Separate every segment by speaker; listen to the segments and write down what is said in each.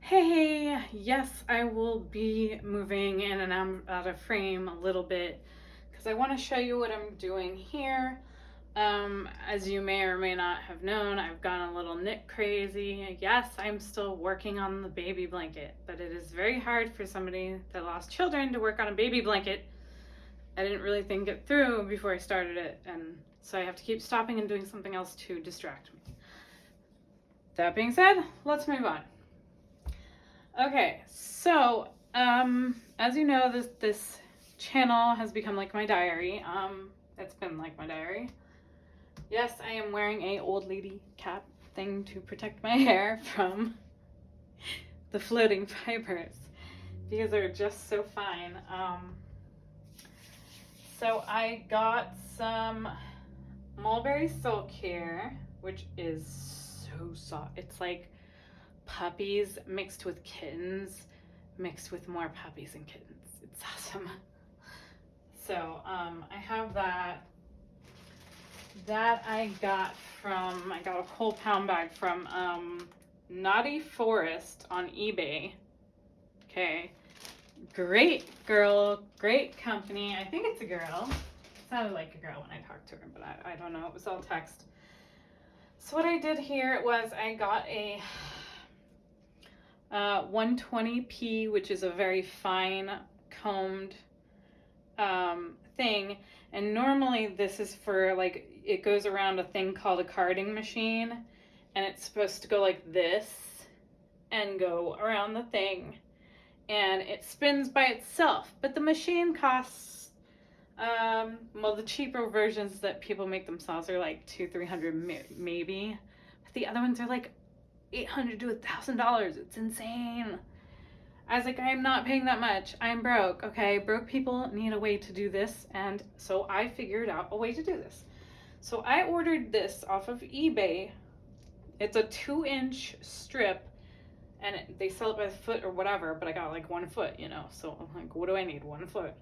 Speaker 1: Hey, yes, I will be moving in and out of frame a little bit because I want to show you what I'm doing here. As you may or may not have known, I've gone a little knit crazy. Yes, I'm still working on the baby blanket, but it is very hard for somebody that lost children to work on a baby blanket. I didn't really think it through before I started it, and so I have to keep stopping and doing something else to distract me. That being said, let's move on. Okay, so as you know, this channel has become like my diary. It's been like my diary. Yes, I am wearing a old lady cap thing to protect my hair from the floating fibers because they're just so fine. So I got some mulberry silk here, which is so soft. It's like puppies mixed with kittens, mixed with more puppies and kittens. It's awesome. So I have that. That I got a whole pound bag from Naughty Forest on eBay. Okay. Great girl, great company. I think it's a girl. It sounded like a girl when I talked to her, but I don't know. It was all text. So what I did here was I got a 120p, which is a very fine combed thing, and normally this is for like, it goes around a thing called a carding machine, and it's supposed to go like this and go around the thing, and it spins by itself, but the machine costs the cheaper versions that people make themselves are like $200-300 maybe, but the other ones are like $800 to $1,000. It's insane. I was like, I'm not paying that much. I'm broke. Okay, broke people need a way to do this, and so I figured out a way to do this. So I ordered this off of eBay. It's a 2-inch strip, and they sell it by the foot or whatever, but I got like 1 foot, you know. So I'm like, what do I need? 1 foot.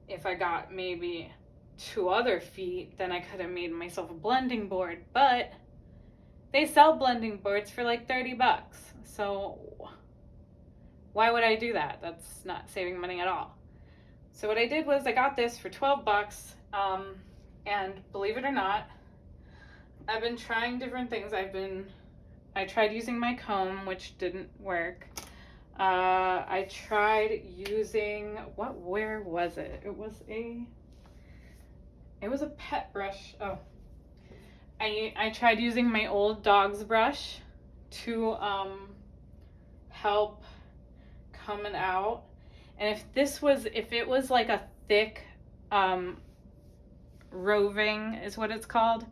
Speaker 1: If I got maybe 2 other feet, then I could have made myself a blending board, but they sell blending boards for like $30. So why would I do that? That's not saving money at all. So what I did was I got this for $12, and believe it or not, I've been trying different things. I tried using my comb, which didn't work. I tried using, where was it? It was a pet brush. Oh, I tried using my old dog's brush to help coming out, and if it was like a thick roving is what it's called,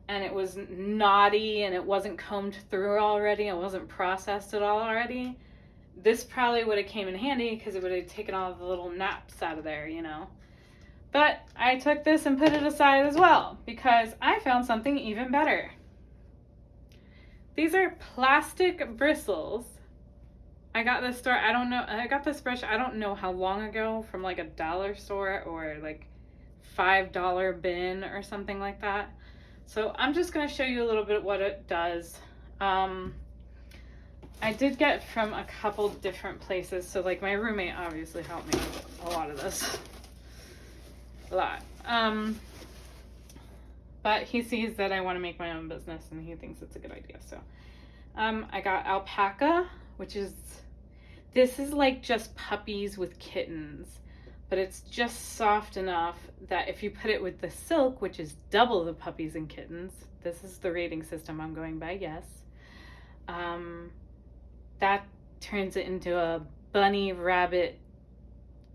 Speaker 1: and it was knotty and it wasn't combed through already, it wasn't processed at all already, this probably would have came in handy because it would have taken all the little naps out of there, you know. But I took this and put it aside as well because I found something even better. These are plastic bristles. I got this brush, I don't know how long ago, from like a dollar store or like $5 bin or something like that. So I'm just going to show you a little bit what it does. I did get from a couple different places. So like my roommate obviously helped me with a lot of this. A lot. But he sees that I want to make my own business and he thinks it's a good idea. So I got alpaca, this is like just puppies with kittens, but it's just soft enough that if you put it with the silk, which is double the puppies and kittens, this is the rating system I'm going by, yes, that turns it into a bunny rabbit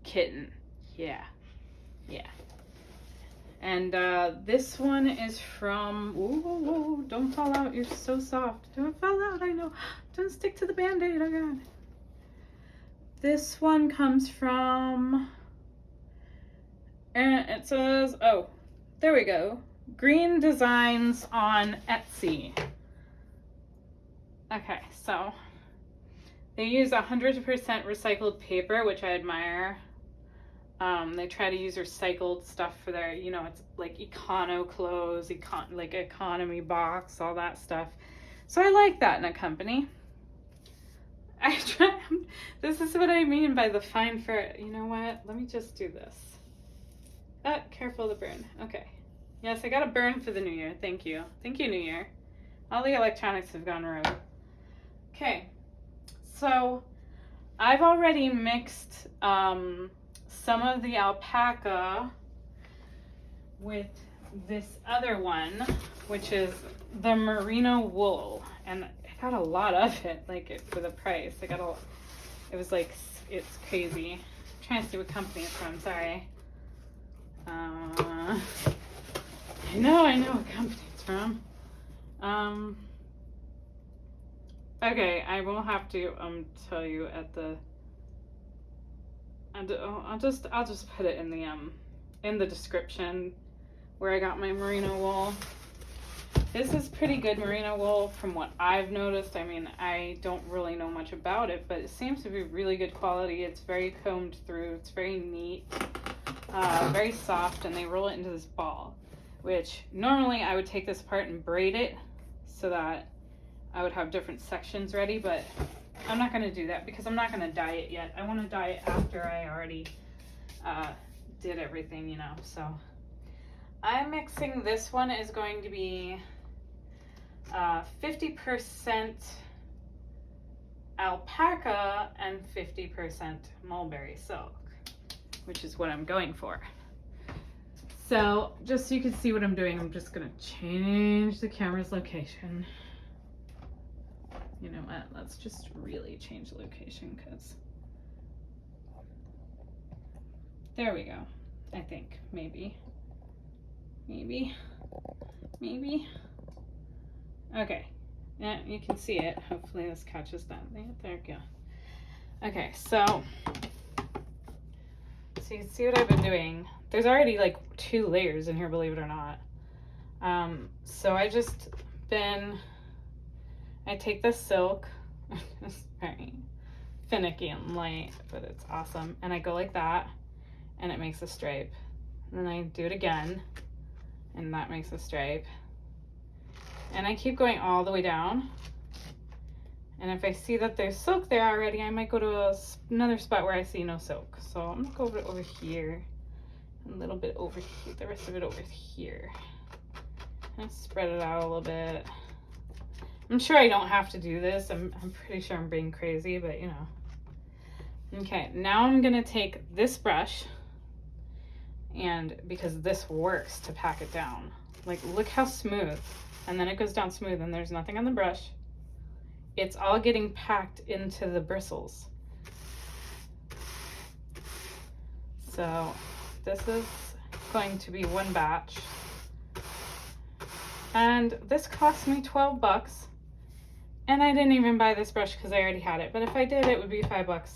Speaker 1: kitten. Yeah. And this one is from, whoa, don't fall out, you're so soft. Don't fall out, I know. Don't stick to the Band-Aid, oh God. This one comes from, and it says, oh, there we go. Green Designs on Etsy. Okay, so they use 100% recycled paper, which I admire. They try to use recycled stuff for their, you know, it's like econo clothes, like economy box, all that stuff. So I like that in a company. I try. This is what I mean by the fine for. You know what? Let me just do this. Careful of the burn. Okay. Yes, I got a burn for the new year. Thank you. Thank you, New Year. All the electronics have gone rogue. Okay. So I've already mixed some of the alpaca with this other one, which is the merino wool, and I got a lot of it, like for the price. It was like, it's crazy. I'm trying to see what company it's from. Sorry. I know what company it's from. Okay, I will have to tell you at the. I'll just put it in the description where I got my merino wool. This is pretty good merino wool from what I've noticed. I mean, I don't really know much about it, but it seems to be really good quality. It's very combed through. It's very neat, very soft, and they roll it into this ball, which normally I would take this apart and braid it so that I would have different sections ready, but I'm not going to do that because I'm not going to dye it yet. I want to dye it after I already did everything, you know. So I'm mixing. This one is going to be 50% alpaca and 50% mulberry silk, which is what I'm going for. So just so you can see what I'm doing, I'm just going to change the camera's location. You know what? Let's just really change the location because there we go. I think maybe. Okay. Yeah, you can see it. Hopefully this catches that. There we go. Okay, so you can see what I've been doing. There's already like 2 layers in here, believe it or not. So I take the silk. It's very finicky and light, but it's awesome. And I go like that, and it makes a stripe. And then I do it again, and that makes a stripe. And I keep going all the way down. And if I see that there's silk there already, I might go to another spot where I see no silk. So I'm gonna go over here, a little bit over here, the rest of it over here. And spread it out a little bit. I'm sure I don't have to do this. I'm pretty sure I'm being crazy, but you know. Okay, now I'm gonna take this brush, and because this works to pack it down. Like, look how smooth. And then it goes down smooth and there's nothing on the brush. It's all getting packed into the bristles. So this is going to be one batch. And this cost me 12 bucks. And I didn't even buy this brush because I already had it. But if I did, it would be $5.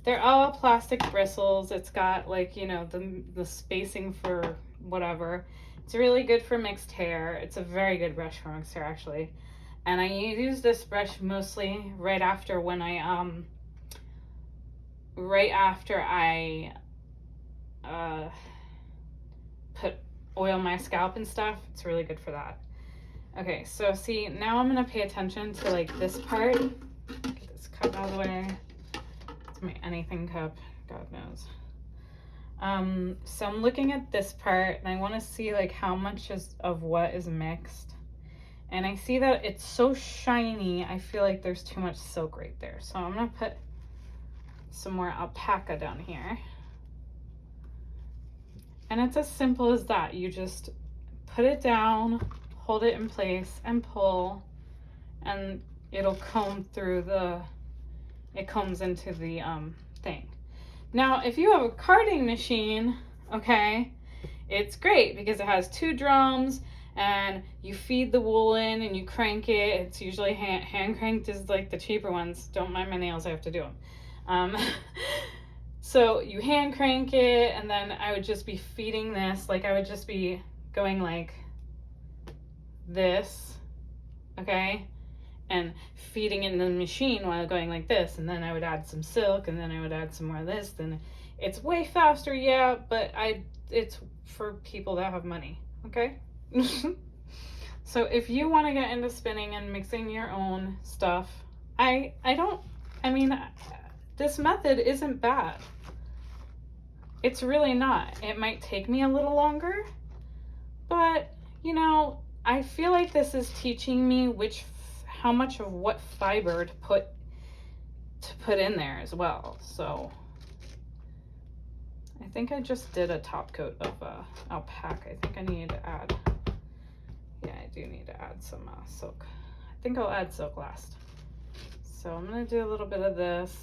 Speaker 1: They're all plastic bristles. It's got, like, you know, the spacing for whatever. It's really good for mixed hair. It's a very good brush for mixed hair, actually. And I use this brush mostly right after I put oil my scalp and stuff. It's really good for that. Okay, so see, now I'm gonna pay attention to like this part. Get this cup out of the way. It's my anything cup, God knows. So I'm looking at this part and I want to see like how much of what is mixed. And I see that it's so shiny, I feel like there's too much silk right there. So I'm gonna put some more alpaca down here. And it's as simple as that. You just put it down, hold it in place, and pull, and it'll comb through it combs into the thing. Now, if you have a carding machine, okay, it's great because it has 2 drums and you feed the wool in and you crank it. It's usually hand cranked is like the cheaper ones. Don't mind my nails, I have to do them. So you hand crank it, and then I would just be feeding this. Like, I would just be going like this, okay, and feeding in the machine while going like this. And then I would add some silk, and then I would add some more of this. Then it's way faster, yeah, but it's for people that have money, okay? So if you want to get into spinning and mixing your own stuff, I don't I mean, this method isn't bad. It's really not. It might take me a little longer, but you know, I feel like this is teaching me how much of what fiber to put in there as well. So I think I just did a top coat of alpaca. I think I need to add, yeah, I do need to add some silk. I think I'll add silk last. So I'm gonna do a little bit of this.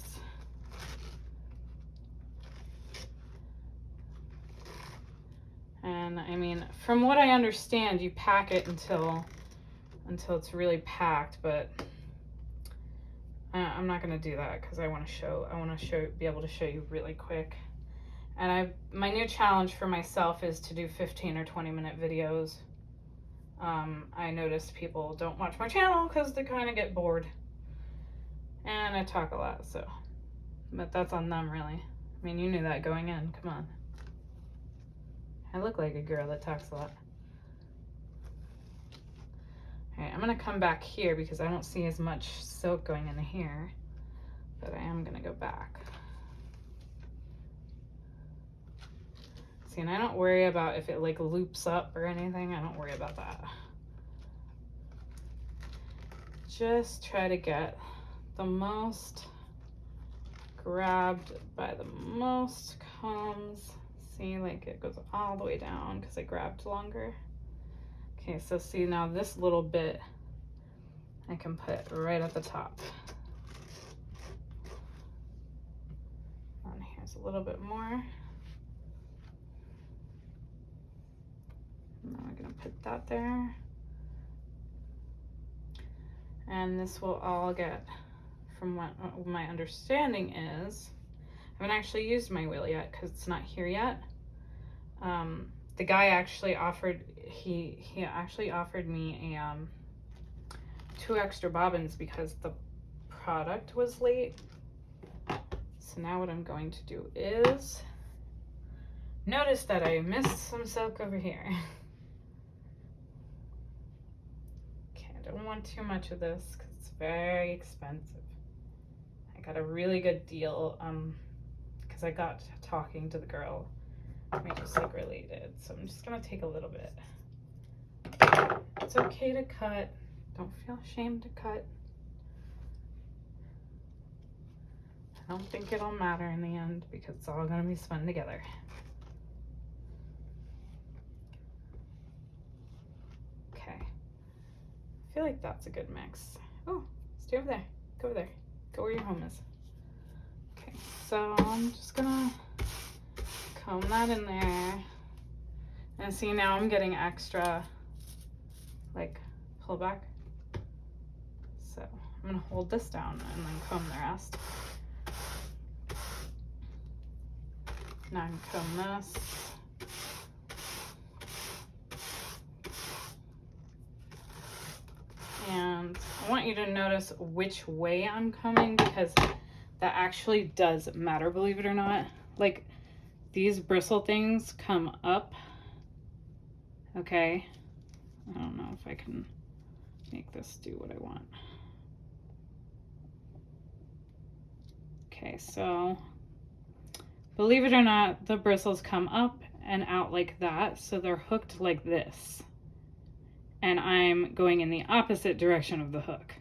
Speaker 1: And I mean, from what I understand, you pack it until it's really packed, but I'm not gonna do that because I want to be able to show you really quick. And my new challenge for myself is to do 15 or 20-minute videos. I noticed people don't watch my channel because they kind of get bored. And I talk a lot, so. But that's on them, really. I mean, you knew that going in. Come on. I look like a girl that talks a lot. Alright, I'm going to come back here because I don't see as much silk going in here. But I am going to go back. See, and I don't worry about if it like loops up or anything. I don't worry about that. Just try to get the most grabbed by the most combs. See, like it goes all the way down because I grabbed longer. Okay, so see now this little bit I can put right at the top. And here's a little bit more. Now we're gonna put that there. And this will all get, from what my understanding is, I haven't actually used my wheel yet because it's not here yet. The guy actually offered, he actually offered me a 2 extra bobbins because the product was late. So now what I'm going to do is, notice that I missed some silk over here. I don't want too much of this because it's very expensive. I got a really good deal because I got talking to the girl. We just like related. So I'm just gonna take a little bit. It's okay to cut. Don't feel ashamed to cut. I don't think it'll matter in the end because it's all gonna be spun together. I feel like that's a good mix. Oh, stay over there. Go over there. Go where your home is. Okay, so I'm just gonna comb that in there. And see, now I'm getting extra, like, pull back. So I'm gonna hold this down and then comb the rest. Now I can comb this. And I want you to notice which way I'm coming because that actually does matter, believe it or not. Like, these bristle things come up. Okay. I don't know if I can make this do what I want. Okay, so believe it or not, the bristles come up and out like that. So they're hooked like this. And I'm going in the opposite direction of the hook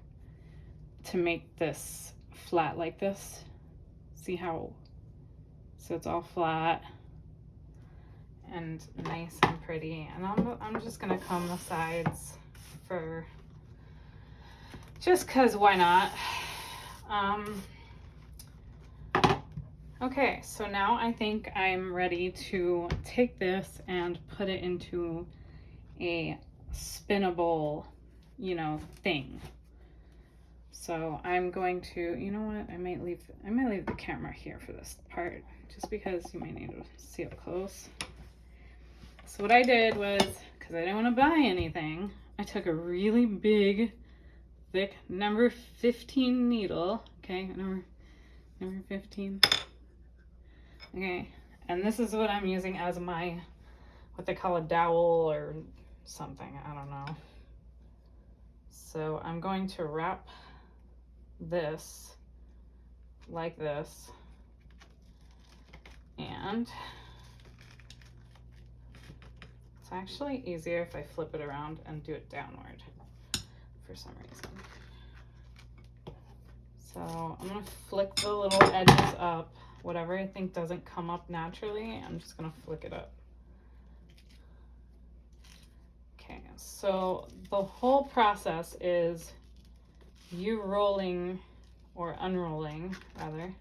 Speaker 1: to make this flat like this. See how, so it's all flat and nice and pretty. And I'm just gonna comb the sides for, just cause why not? Okay, so now I think I'm ready to take this and put it into a spinnable, you know, thing. So I'm going to, you know what, I might leave the camera here for this part just because you might need to see up close. So what I did was, because I didn't want to buy anything, I took a really big, thick number 15 needle. Okay, number 15. Okay, and this is what I'm using as my, what they call a dowel or something, I don't know. So I'm going to wrap this like this. And it's actually easier if I flip it around and do it downward for some reason. So I'm gonna flick the little edges up. Whatever I think doesn't come up naturally, I'm just gonna flick it up. Okay, so the whole process is you rolling or unrolling rather.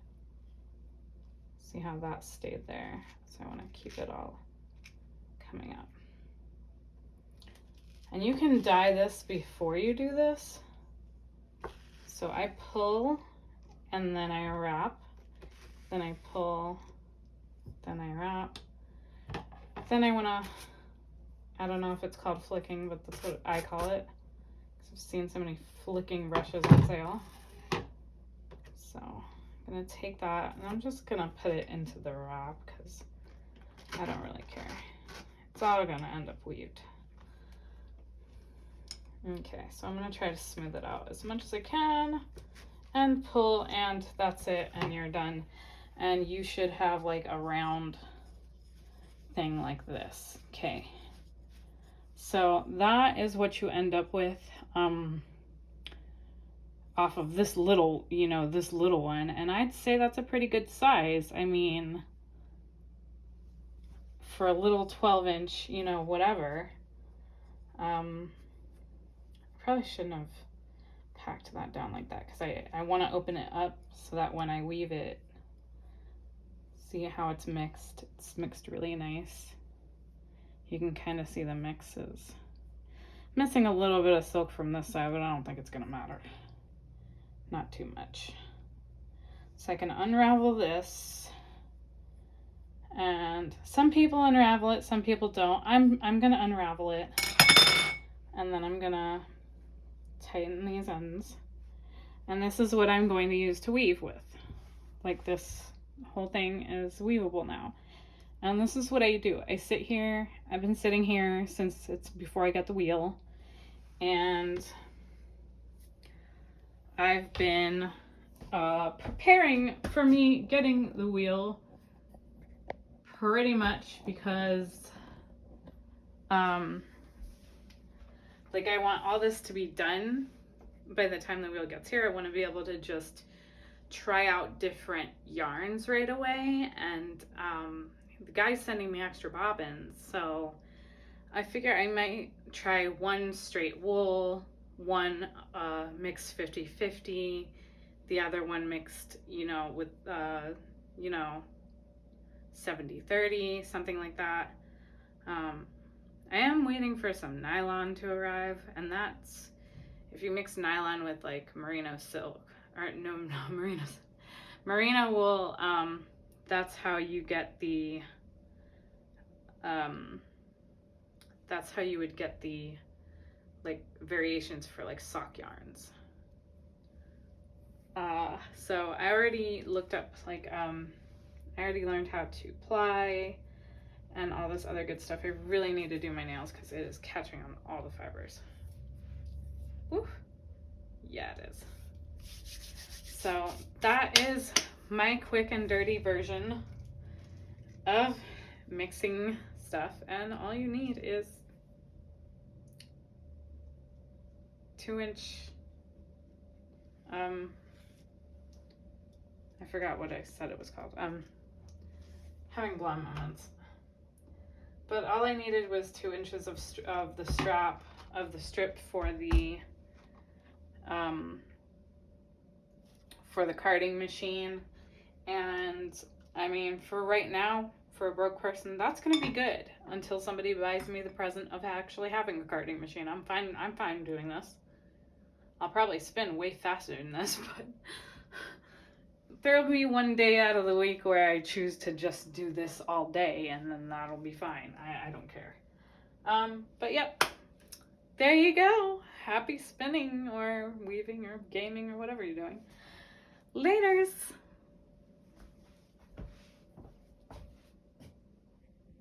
Speaker 1: See how that stayed there. So I want to keep it all coming up. And you can dye this before you do this. So I pull and then I wrap, then I pull, then I wrap. Then I want to, I don't know if it's called flicking, but that's what I call it. Because I've seen so many flicking brushes on sale. So I'm going to take that and I'm just going to put it into the wrap because I don't really care. It's all going to end up weaved. Okay, so I'm going to try to smooth it out as much as I can and pull, and that's it, and you're done. And you should have like a round thing like this. Okay, so that is what you end up with off of this little, you know, this little one, and I'd say that's a pretty good size. I mean, for a little 12-inch, you know, whatever. Probably shouldn't have packed that down like that because I want to open it up so that when I weave it, see how it's mixed. It's mixed really nice. You can kind of see the mixes. Missing a little bit of silk from this side, but I don't think it's gonna matter. Not too much. So I can unravel this, and some people unravel it, some people don't. I'm gonna unravel it, and then I'm gonna tighten these ends, and this is what I'm going to use to weave with. Like, this whole thing is weavable now, and this is what I do. I sit here. I've been sitting here since it's before I got the wheel, and I've been preparing for me getting the wheel pretty much because like, I want all this to be done by the time the wheel gets here. I want to be able to just try out different yarns right away, and the guy's sending me extra bobbins, so I figure I might try one straight wool, one mixed 50-50, the other one mixed, you know, with you know, 70-30, something like that. I am waiting for some nylon to arrive, and that's, if you mix nylon with like merino silk, or no merino wool, that's how you get the that's how you would get the like variations for like sock yarns. So I already looked up like I already learned how to ply and all this other good stuff. I really need to do my nails because it is catching on all the fibers. Woo. Yeah, it is. So that is my quick and dirty version of mixing stuff, and all you need is 2-inch, I forgot what I said it was called. Having blonde moments. But all I needed was 2 inches of the strap of the strip for the carding machine, and I mean, for right now, for a broke person, that's gonna be good until somebody buys me the present of actually having a carding machine. I'm fine doing this. I'll probably spin way faster than this, but there'll be one day out of the week where I choose to just do this all day, and then that'll be fine. I don't care. But yep, there you go. Happy spinning or weaving or gaming or whatever you're doing. Laters.